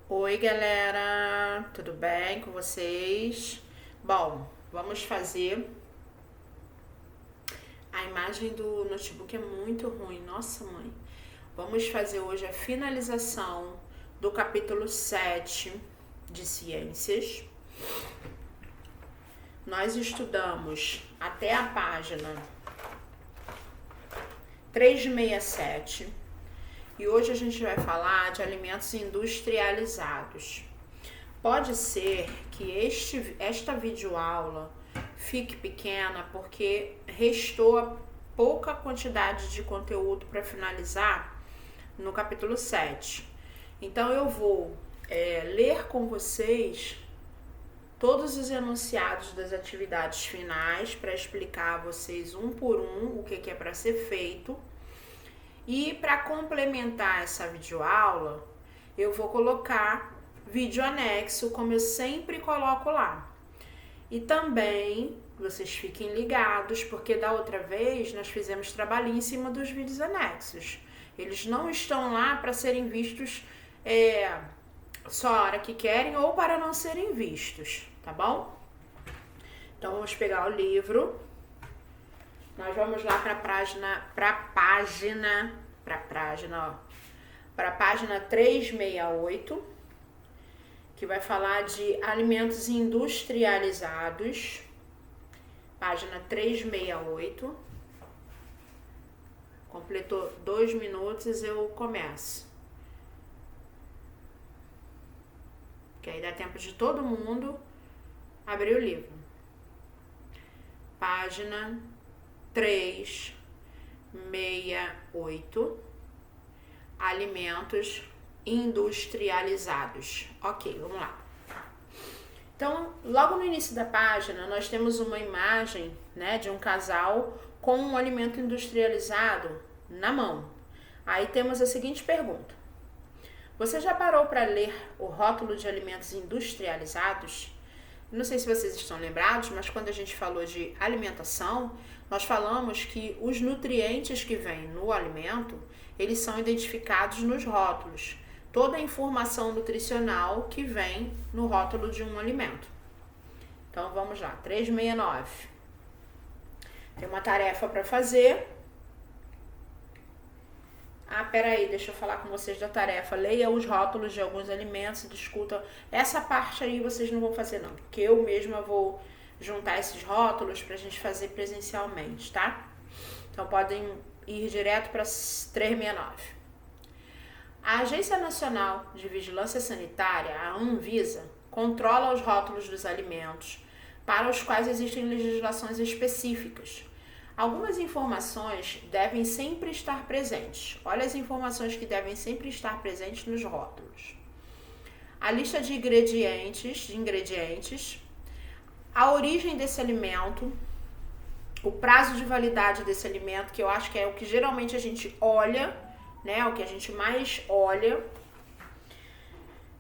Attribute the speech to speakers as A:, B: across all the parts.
A: Oi, galera, tudo bem com vocês? Bom, vamos fazer. A imagem do notebook é muito ruim, nossa mãe. Vamos fazer hoje a finalização do capítulo 7 de Ciências. Nós estudamos até a página 367. E hoje a gente vai falar de alimentos industrializados. Pode ser que esta videoaula fique pequena porque restou pouca quantidade de conteúdo para finalizar no capítulo 7. Então eu vou ler com vocês todos os enunciados das atividades finais para explicar a vocês um por um o que é para ser feito. E para complementar essa videoaula, eu vou colocar vídeo anexo, como eu sempre coloco lá. E também, vocês fiquem ligados, porque da outra vez nós fizemos trabalhinho em cima dos vídeos anexos. Eles não estão lá para serem vistos só a hora que querem ou para não serem vistos, tá bom? Então vamos pegar o livro. Nós vamos lá para a página 368, que vai falar de alimentos industrializados. Página 368. Completou 2 minutos, eu começo. Que aí dá tempo de todo mundo abrir o livro. Página 368, alimentos industrializados. Ok, vamos lá. Então, logo no início da página, nós temos uma imagem, de um casal com um alimento industrializado na mão. Aí temos a seguinte pergunta: você já parou para ler o rótulo de alimentos industrializados? Não sei se vocês estão lembrados, mas quando a gente falou de alimentação, nós falamos que os nutrientes que vêm no alimento, eles são identificados nos rótulos. Toda a informação nutricional que vem no rótulo de um alimento. Então vamos lá, 369. Tem uma tarefa para fazer. Peraí, deixa eu falar com vocês da tarefa. Leia os rótulos de alguns alimentos e discuta. Essa parte aí vocês não vão fazer não, porque eu mesma vou juntar esses rótulos pra gente fazer presencialmente, tá? Então podem ir direto para 369. A Agência Nacional de Vigilância Sanitária, a Anvisa, controla os rótulos dos alimentos para os quais existem legislações específicas. Algumas informações devem sempre estar presentes. Olha as informações que devem sempre estar presentes nos rótulos. A lista de ingredientes, a origem desse alimento, o prazo de validade desse alimento, que eu acho que é o que geralmente a gente olha, o que a gente mais olha.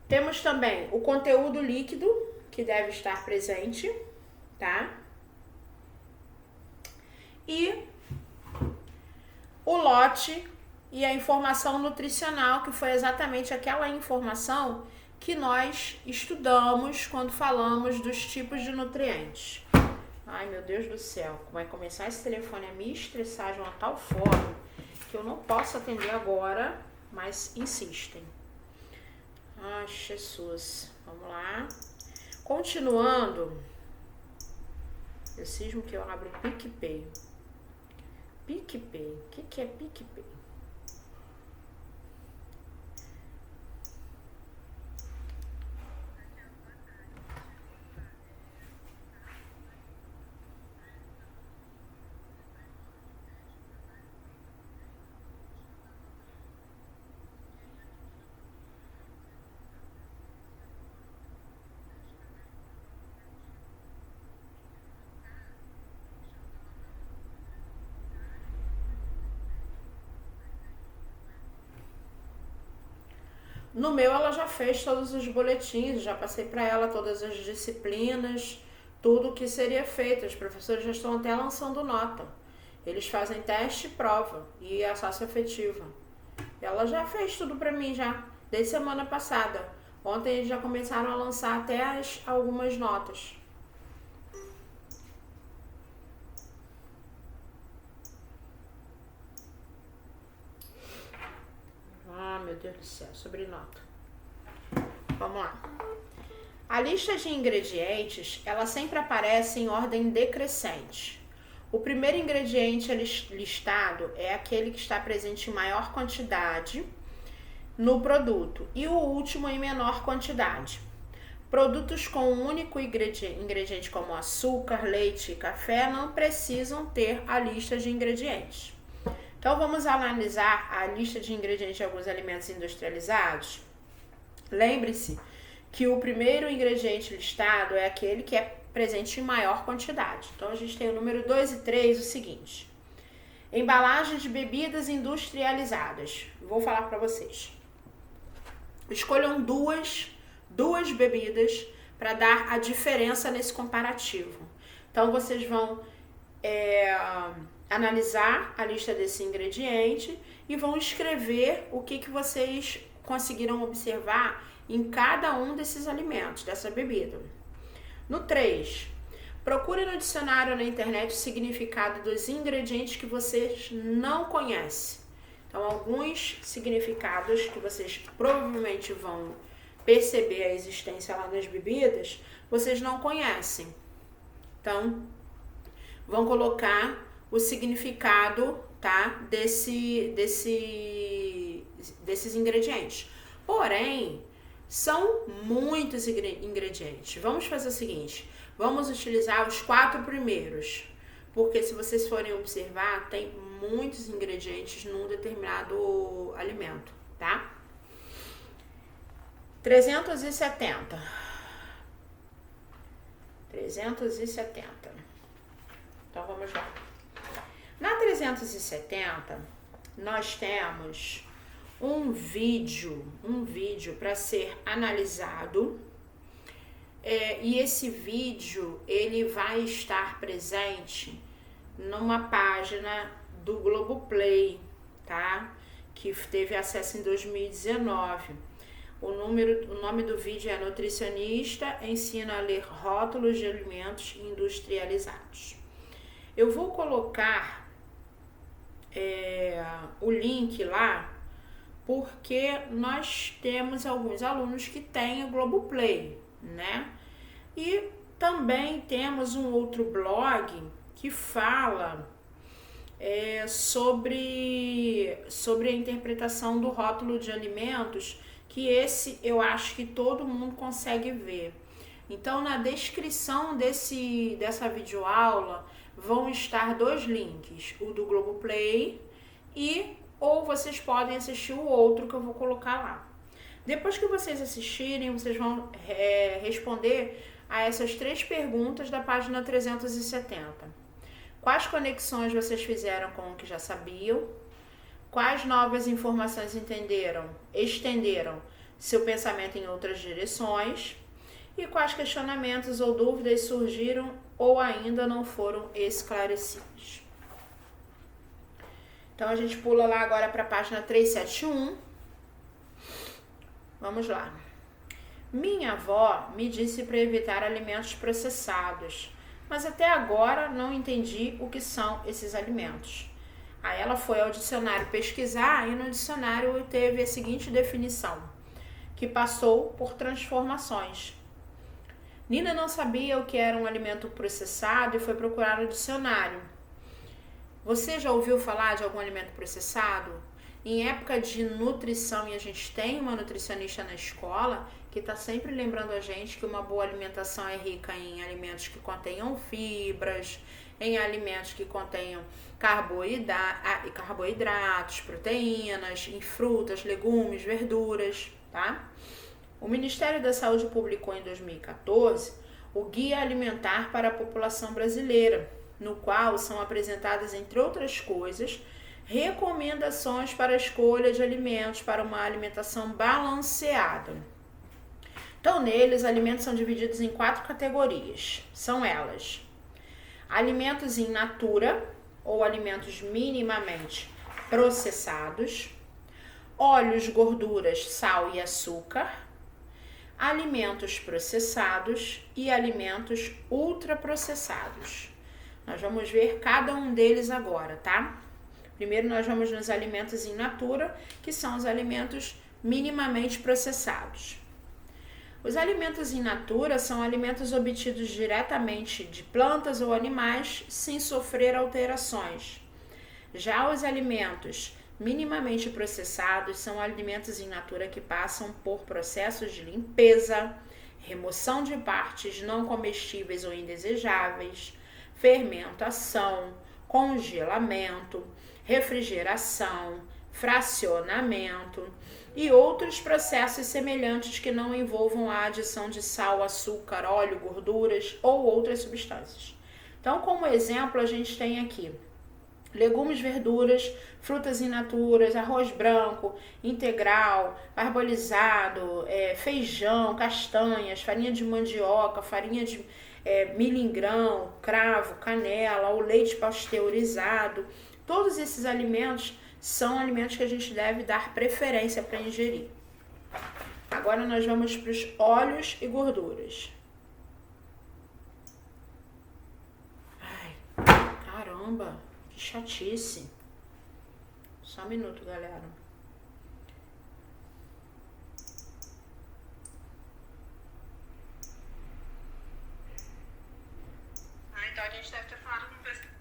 A: Temos também o conteúdo líquido, que deve estar presente, tá? E o lote e a informação nutricional, que foi exatamente aquela informação que nós estudamos quando falamos dos tipos de nutrientes. Ai, meu Deus do céu, vai começar esse telefone a me estressar de uma tal forma que eu não posso atender agora, mas insistem. Ai, Jesus, vamos lá. Continuando, eu cismo que eu abro o PicPay. PicPay, o que é PicPay? No meu ela já fez todos os boletins, já passei para ela todas as disciplinas, tudo que seria feito. Os professores já estão até lançando nota. Eles fazem teste, prova e a socioafetiva. Ela já fez tudo para mim já, desde semana passada. Ontem eles já começaram a lançar até algumas notas. Ah, meu Deus do céu, sobre nota. Vamos lá. A lista de ingredientes, ela sempre aparece em ordem decrescente. O primeiro ingrediente listado é aquele que está presente em maior quantidade no produto e o último em menor quantidade. Produtos com um único ingrediente como açúcar, leite e café não precisam ter a lista de ingredientes. Então vamos analisar a lista de ingredientes de alguns alimentos industrializados. Lembre-se que o primeiro ingrediente listado é aquele que é presente em maior quantidade. Então a gente tem o número 2 e 3, o seguinte: embalagem de bebidas industrializadas. Vou falar para vocês. Escolham duas bebidas para dar a diferença nesse comparativo. Então vocês vão analisar a lista desse ingrediente e vão escrever o que vocês conseguiram observar em cada um desses alimentos, dessa bebida. No 3, procure no dicionário ou na internet o significado dos ingredientes que vocês não conhecem. Então, alguns significados que vocês provavelmente vão perceber a existência lá nas bebidas, vocês não conhecem. Então, vão colocar o significado, tá, desses ingredientes. Porém, são muitos ingredientes. Vamos fazer o seguinte, vamos utilizar os 4 primeiros, porque se vocês forem observar, tem muitos ingredientes num determinado alimento, tá? 370. Então vamos lá. Na 370, nós temos um vídeo para ser analisado, e esse vídeo ele vai estar presente numa página do Globoplay, tá? Que teve acesso em 2019. O nome do vídeo é Nutricionista ensina a ler rótulos de alimentos industrializados. Eu vou colocar o link lá, porque nós temos alguns alunos que têm o Globoplay, né? E também temos um outro blog que fala sobre a interpretação do rótulo de alimentos, que esse eu acho que todo mundo consegue ver. Então, na descrição dessa videoaula vão estar 2 links, o do Globoplay ou vocês podem assistir o outro que eu vou colocar lá. Depois que vocês assistirem, vocês vão responder a essas 3 perguntas da página 370. Quais conexões vocês fizeram com o que já sabiam? Quais novas informações estenderam seu pensamento em outras direções? E quais questionamentos ou dúvidas surgiram ou ainda não foram esclarecidos? Então, a gente pula lá agora para a página 371. Vamos lá. Minha avó me disse para evitar alimentos processados, mas até agora não entendi o que são esses alimentos. Aí ela foi ao dicionário pesquisar e no dicionário teve a seguinte definição, que passou por transformações. Nina não sabia o que era um alimento processado e foi procurar no dicionário. Você já ouviu falar de algum alimento processado? Em época de nutrição, e a gente tem uma nutricionista na escola que está sempre lembrando a gente que uma boa alimentação é rica em alimentos que contenham fibras, em alimentos que contenham carboidratos, proteínas, em frutas, legumes, verduras, tá? O Ministério da Saúde publicou em 2014 o Guia Alimentar para a População Brasileira, no qual são apresentadas, entre outras coisas, recomendações para a escolha de alimentos para uma alimentação balanceada. Então, neles, alimentos são divididos em 4 categorias. São elas: alimentos in natura, ou alimentos minimamente processados, óleos, gorduras, sal e açúcar, alimentos processados e alimentos ultraprocessados. Nós vamos ver cada um deles agora, tá? Primeiro nós vamos nos alimentos in natura, que são os alimentos minimamente processados. Os alimentos in natura são alimentos obtidos diretamente de plantas ou animais sem sofrer alterações. Já os alimentos minimamente processados são alimentos in natura que passam por processos de limpeza, remoção de partes não comestíveis ou indesejáveis, fermentação, congelamento, refrigeração, fracionamento e outros processos semelhantes que não envolvam a adição de sal, açúcar, óleo, gorduras ou outras substâncias. Então, como exemplo, a gente tem aqui legumes, verduras, frutas in natura, arroz branco, integral, parbolizado, feijão, castanhas, farinha de mandioca, farinha de milho em grão, cravo, canela, o leite pasteurizado. Todos esses alimentos são alimentos que a gente deve dar preferência para ingerir. Agora nós vamos para os óleos e gorduras. Ai, caramba, que chatice. Só um minuto, galera. Então a gente deve ter falado com pessoas.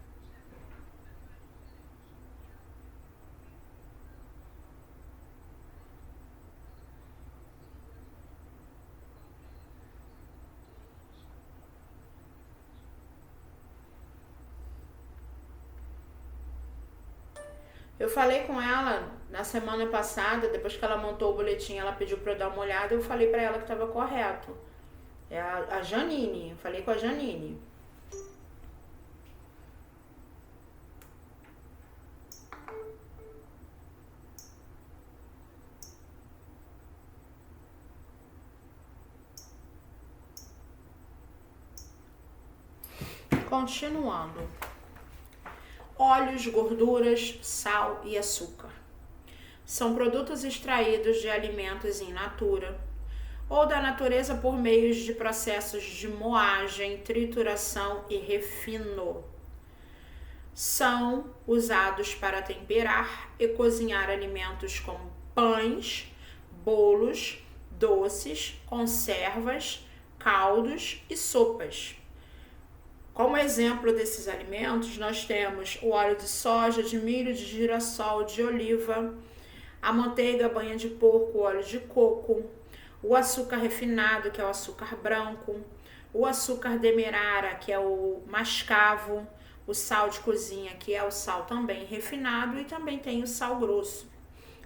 A: Eu falei com ela na semana passada, depois que ela montou o boletim, ela pediu para eu dar uma olhada, eu falei para ela que estava correto. É a Janine, eu falei com a Janine. Continuando. Óleos, gorduras, sal e açúcar. São produtos extraídos de alimentos in natura ou da natureza por meios de processos de moagem, trituração e refino. São usados para temperar e cozinhar alimentos como pães, bolos, doces, conservas, caldos e sopas. Como exemplo desses alimentos, nós temos o óleo de soja, de milho, de girassol, de oliva, a manteiga, a banha de porco, o óleo de coco, o açúcar refinado, que é o açúcar branco, o açúcar demerara, que é o mascavo, o sal de cozinha, que é o sal também refinado, e também tem o sal grosso.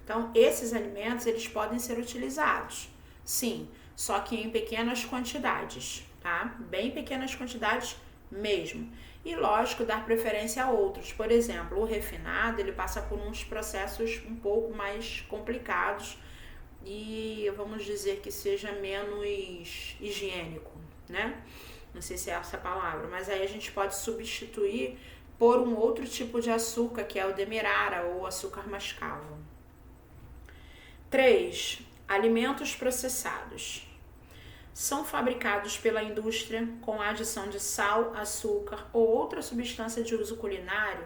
A: Então, esses alimentos, eles podem ser utilizados, sim, só que em pequenas quantidades, tá? Bem pequenas quantidades mesmo. E lógico, dar preferência a outros. Por exemplo, o refinado, ele passa por uns processos um pouco mais complicados e vamos dizer que seja menos higiênico, né? Não sei se é essa a palavra, mas aí a gente pode substituir por um outro tipo de açúcar, que é o demerara ou açúcar mascavo. 3. Alimentos processados. São fabricados pela indústria com a adição de sal, açúcar ou outra substância de uso culinário.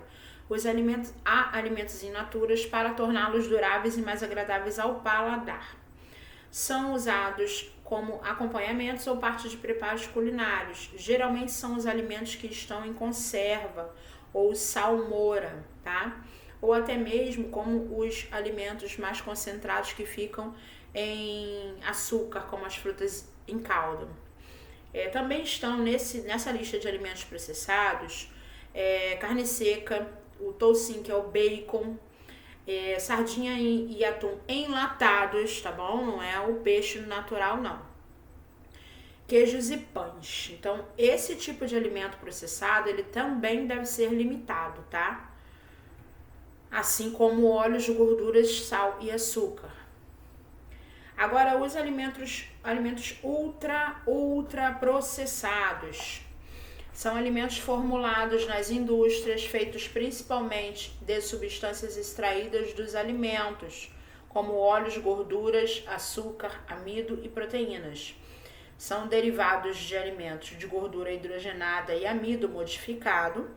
A: Há alimentos in natura para torná-los duráveis e mais agradáveis ao paladar. São usados como acompanhamentos ou parte de preparos culinários. Geralmente são os alimentos que estão em conserva ou salmoura, tá? Ou até mesmo como os alimentos mais concentrados que ficam em açúcar, como as frutas em caldo. Também estão nessa lista de alimentos processados carne seca, o toucinho, que é o bacon, sardinha e atum enlatados, tá bom? Não é o peixe natural, não. Queijos e pães. Então, esse tipo de alimento processado, ele também deve ser limitado, tá? Assim como óleos, gorduras, sal e açúcar. Agora, os alimentos ultra processados. São alimentos formulados nas indústrias, feitos principalmente de substâncias extraídas dos alimentos, como óleos, gorduras, açúcar, amido e proteínas. São derivados de alimentos de gordura hidrogenada e amido modificado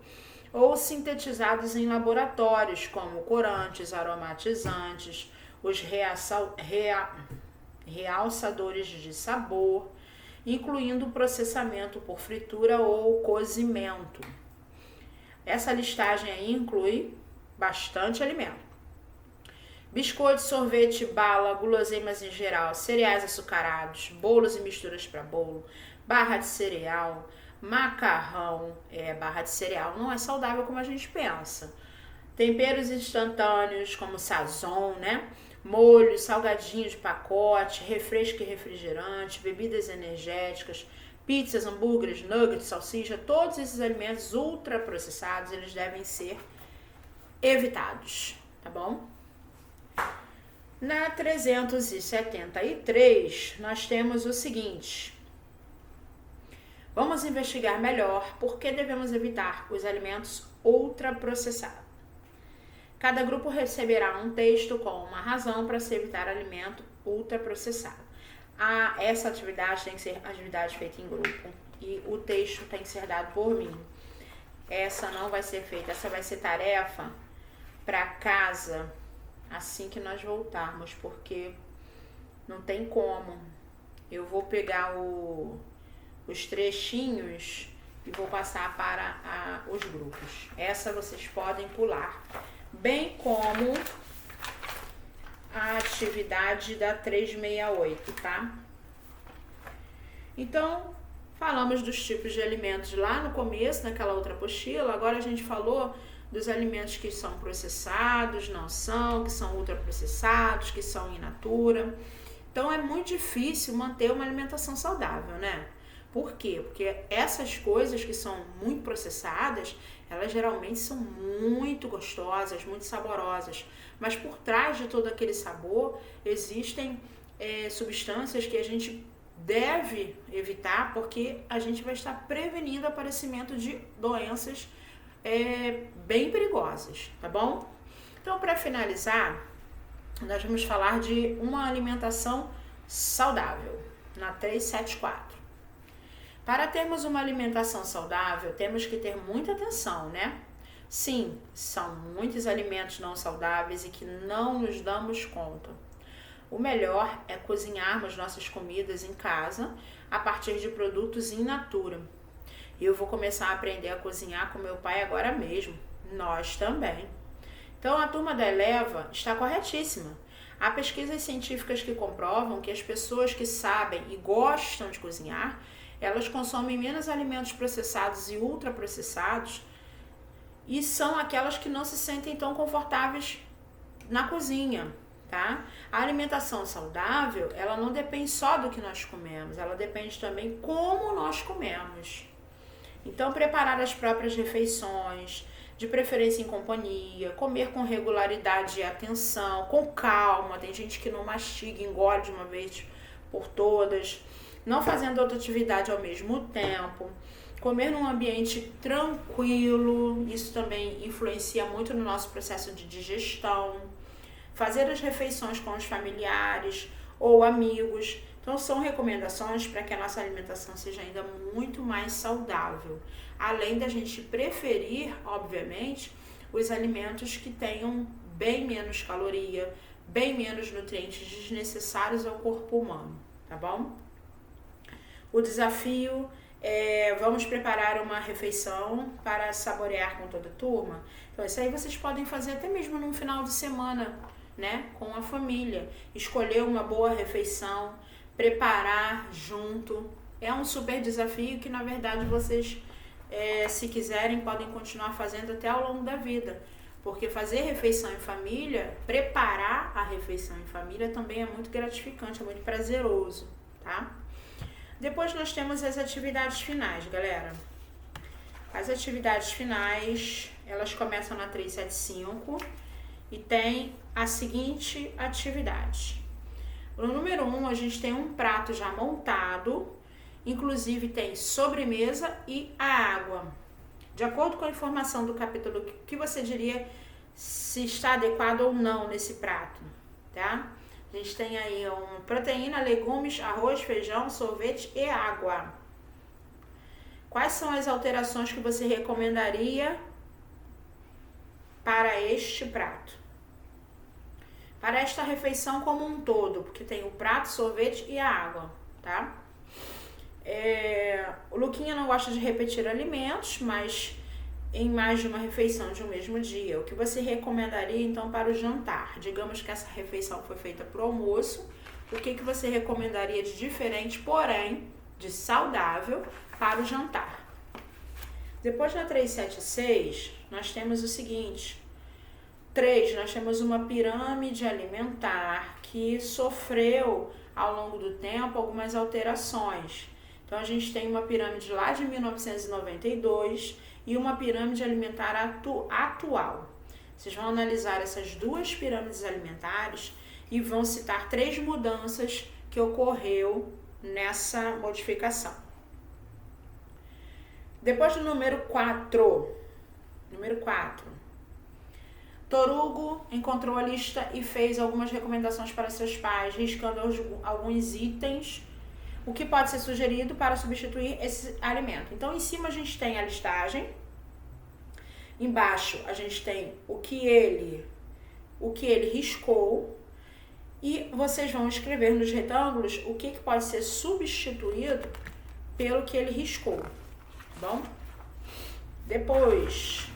A: ou sintetizados em laboratórios, como corantes, aromatizantes, os realçadores de sabor, incluindo o processamento por fritura ou cozimento. Essa listagem aí inclui bastante alimento. Biscoito, sorvete, bala, guloseimas em geral, cereais açucarados, bolos e misturas para bolo, barra de cereal, macarrão. Barra de cereal não é saudável como a gente pensa. Temperos instantâneos como sazon, né? Molhos, salgadinhos de pacote, refresco e refrigerante, bebidas energéticas, pizzas, hambúrgueres, nuggets, salsicha, todos esses alimentos ultraprocessados, eles devem ser evitados, tá bom? Na 373, nós temos o seguinte: vamos investigar melhor por que devemos evitar os alimentos ultraprocessados. Cada grupo receberá um texto com uma razão para se evitar alimento ultraprocessado. Essa atividade tem que ser atividade feita em grupo e o texto tem que ser dado por mim. Essa não vai ser feita, essa vai ser tarefa para casa assim que nós voltarmos, porque não tem como. Eu vou pegar os trechinhos e vou passar para os grupos. Essa vocês podem pular, bem como a atividade da 368, tá? Então, falamos dos tipos de alimentos lá no começo, naquela outra apostila. Agora a gente falou dos alimentos que são processados, não são, que são ultraprocessados, que são in natura. Então é muito difícil manter uma alimentação saudável, né? Por quê? Porque essas coisas que são muito processadas, elas geralmente são muito gostosas, muito saborosas. Mas por trás de todo aquele sabor, existem substâncias que a gente deve evitar, porque a gente vai estar prevenindo o aparecimento de doenças bem perigosas, tá bom? Então, para finalizar, nós vamos falar de uma alimentação saudável, na 374. Para termos uma alimentação saudável, temos que ter muita atenção, né? Sim, são muitos alimentos não saudáveis e que não nos damos conta. O melhor é cozinharmos nossas comidas em casa a partir de produtos in natura. Eu vou começar a aprender a cozinhar com meu pai agora mesmo. Nós também. Então, a turma da Eleva está corretíssima. Há pesquisas científicas que comprovam que as pessoas que sabem e gostam de cozinhar, elas consomem menos alimentos processados e ultraprocessados e são aquelas que não se sentem tão confortáveis na cozinha, tá? A alimentação saudável, ela não depende só do que nós comemos, ela depende também como nós comemos. Então, preparar as próprias refeições, de preferência em companhia, comer com regularidade e atenção, com calma. Tem gente que não mastiga, engole de uma vez por todas, não fazendo outra atividade ao mesmo tempo, comer num ambiente tranquilo, isso também influencia muito no nosso processo de digestão, fazer as refeições com os familiares ou amigos. Então, são recomendações para que a nossa alimentação seja ainda muito mais saudável. Além da gente preferir, obviamente, os alimentos que tenham bem menos caloria, bem menos nutrientes desnecessários ao corpo humano, tá bom? O desafio é, vamos preparar uma refeição para saborear com toda a turma. Então, isso aí vocês podem fazer até mesmo num final de semana, né? Com a família. Escolher uma boa refeição, preparar junto. É um super desafio que, na verdade, vocês, se quiserem, podem continuar fazendo até ao longo da vida. Porque fazer refeição em família, preparar a refeição em família também é muito gratificante, é muito prazeroso, tá? Depois nós temos as atividades finais, galera. As atividades finais, elas começam na 375 e tem a seguinte atividade. No número 1, a gente tem um prato já montado, inclusive tem sobremesa e a água. De acordo com a informação do capítulo, o que você diria se está adequado ou não nesse prato? tá? A gente tem aí proteína, legumes, arroz, feijão, sorvete e água. Quais são as alterações que você recomendaria para este prato? Para esta refeição como um todo, porque tem o prato, sorvete e a água, tá? O Luquinha não gosta de repetir alimentos, mas em mais de uma refeição de um mesmo dia. O que você recomendaria então para o jantar? Digamos que essa refeição foi feita para o almoço. O que você recomendaria de diferente, porém de saudável, para o jantar? Depois na 376, nós temos o seguinte. 3, nós temos uma pirâmide alimentar que sofreu ao longo do tempo algumas alterações. Então a gente tem uma pirâmide lá de 1992 e uma pirâmide alimentar atual. Vocês vão analisar essas duas pirâmides alimentares e vão citar 3 mudanças que ocorreu nessa modificação. Depois do número 4, Torugo encontrou a lista e fez algumas recomendações para seus pais, riscando alguns itens, o que pode ser sugerido para substituir esse alimento. Então, em cima a gente tem a listagem, embaixo a gente tem o que ele riscou, e vocês vão escrever nos retângulos o que pode ser substituído pelo que ele riscou, tá bom? Depois,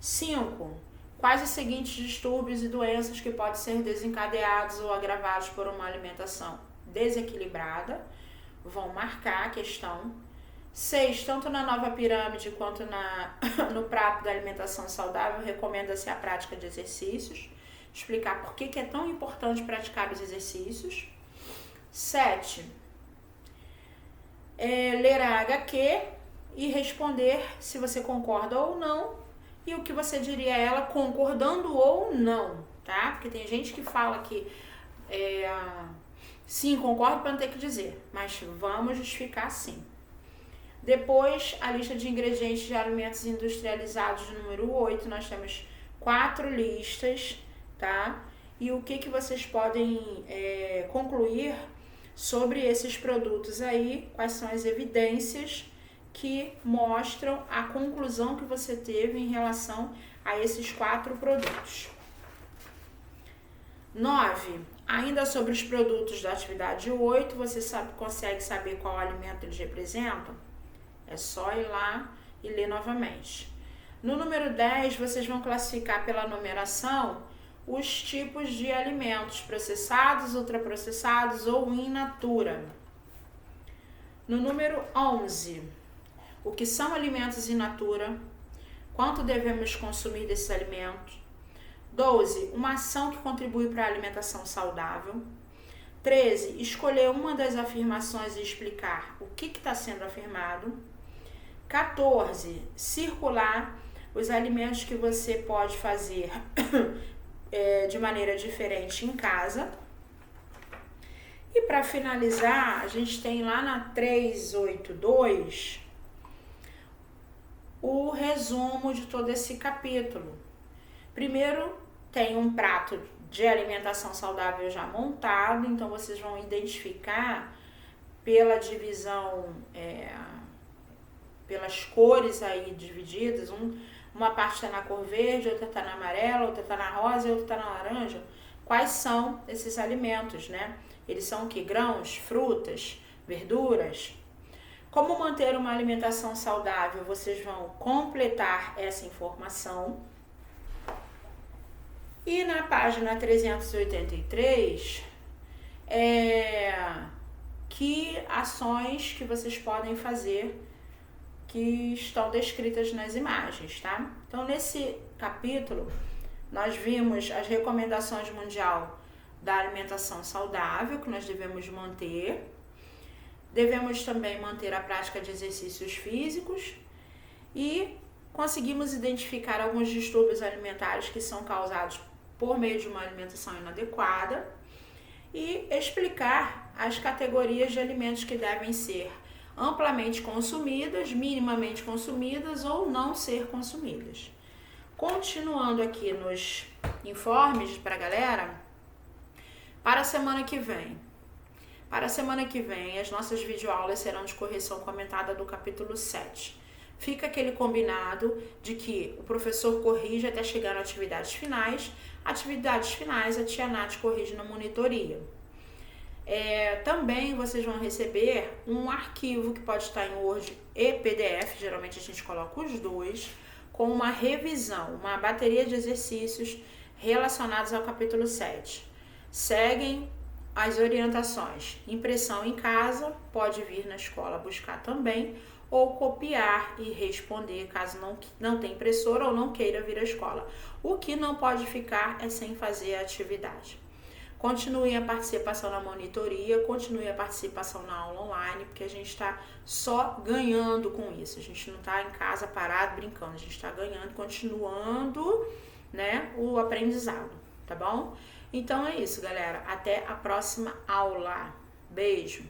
A: 5. Quais os seguintes distúrbios e doenças que podem ser desencadeados ou agravados por uma alimentação desequilibrada? Vão marcar a questão. 6. Tanto na nova pirâmide quanto no prato da alimentação saudável, recomenda-se a prática de exercícios. Explicar por que é tão importante praticar os exercícios. 7. Ler a HQ e responder se você concorda ou não. E o que você diria a ela concordando ou não, tá? Porque tem gente que fala que sim, concordo para não ter que dizer, mas vamos justificar sim. Depois, a lista de ingredientes de alimentos industrializados, número 8, nós temos 4 listas, tá? E o que vocês podem concluir sobre esses produtos aí, quais são as evidências que mostram a conclusão que você teve em relação a esses 4 produtos. 9. Ainda sobre os produtos da atividade 8, você consegue saber qual alimento eles representam? É só ir lá e ler novamente. No número 10, vocês vão classificar pela numeração os tipos de alimentos processados, ultraprocessados ou in natura. No número 11, o que são alimentos in natura, quanto devemos consumir desses alimentos. 12, uma ação que contribui para a alimentação saudável. 13, escolher uma das afirmações e explicar o que está sendo afirmado. 14, circular os alimentos que você pode fazer de maneira diferente em casa. E para finalizar, a gente tem lá na 382 o resumo de todo esse capítulo. Primeiro, tem um prato de alimentação saudável já montado, então vocês vão identificar pela divisão, pelas cores aí divididas, uma parte está na cor verde, outra está na amarela, outra está na rosa e outra está na laranja. Quais são esses alimentos, né? Eles são o que? Grãos, frutas, verduras. Como manter uma alimentação saudável? Vocês vão completar essa informação. E na página 383, que ações que vocês podem fazer que estão descritas nas imagens, tá? Então, nesse capítulo, nós vimos as recomendações mundial da alimentação saudável, que nós devemos manter. Devemos também manter a prática de exercícios físicos e conseguimos identificar alguns distúrbios alimentares que são causados por meio de uma alimentação inadequada e explicar as categorias de alimentos que devem ser amplamente consumidas, minimamente consumidas ou não ser consumidas. Continuando aqui nos informes para a galera, Para a semana que vem. Para a semana que vem, as nossas videoaulas serão de correção comentada do capítulo 7. Fica aquele combinado de que o professor corrige até chegar nas atividades finais. Atividades finais, a tia Nath corrige na monitoria. Também vocês vão receber um arquivo que pode estar em Word e PDF, geralmente a gente coloca os dois, com uma revisão, uma bateria de exercícios relacionados ao capítulo 7. Seguem as orientações. Impressão em casa, pode vir na escola buscar também, ou copiar e responder caso não tenha impressora ou não queira vir à escola. O que não pode ficar é sem fazer a atividade. Continue a participação na monitoria, continue a participação na aula online, porque a gente está só ganhando com isso. A gente não está em casa parado brincando, a gente está ganhando, continuando, né, o aprendizado, tá bom? Então é isso, galera. Até a próxima aula. Beijo!